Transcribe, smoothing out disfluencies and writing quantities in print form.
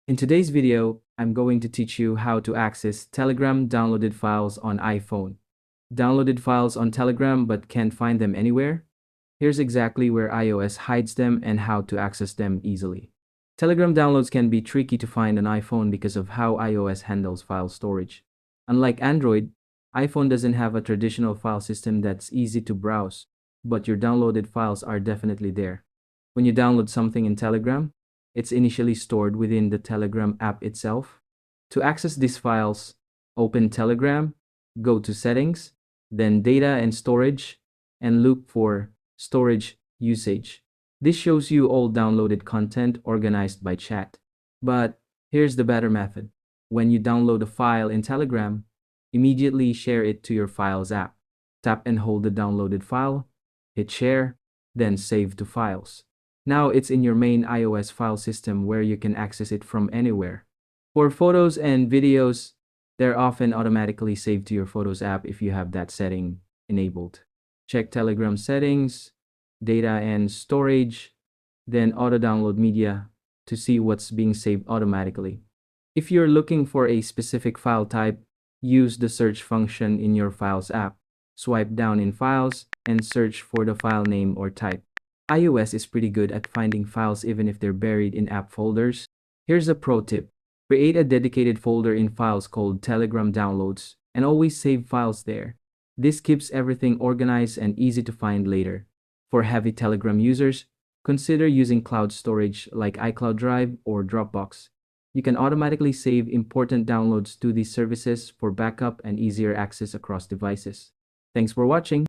In today's video, I'm going to teach you how to access Telegram downloaded files on iPhone. Downloaded files on Telegram but can't find them anywhere? Here's exactly where iOS hides them and how to access them easily. Telegram downloads can be tricky to find on iPhone because of how iOS handles file storage. Unlike Android, iPhone doesn't have a traditional file system that's easy to browse, but your downloaded files are definitely there. When you download something in Telegram, it's initially stored within the Telegram app itself. To access these files, open Telegram, go to Settings, then Data and Storage, and look for Storage Usage. This shows you all downloaded content organized by chat. But here's the better method. When you download a file in Telegram, immediately share it to your Files app. Tap and hold the downloaded file, hit Share, then Save to Files. Now it's in your main iOS file system where you can access it from anywhere. For photos and videos, they're often automatically saved to your Photos app if you have that setting enabled. Check Telegram settings, data and storage, then auto download media to see what's being saved automatically. If you're looking for a specific file type, use the search function in your Files app. Swipe down in Files and search for the file name or type. iOS is pretty good at finding files even if they're buried in app folders. Here's a pro tip. Create a dedicated folder in Files called Telegram Downloads and always save files there. This keeps everything organized and easy to find later. For heavy Telegram users, consider using cloud storage like iCloud Drive or Dropbox. You can automatically save important downloads to these services for backup and easier access across devices. Thanks for watching.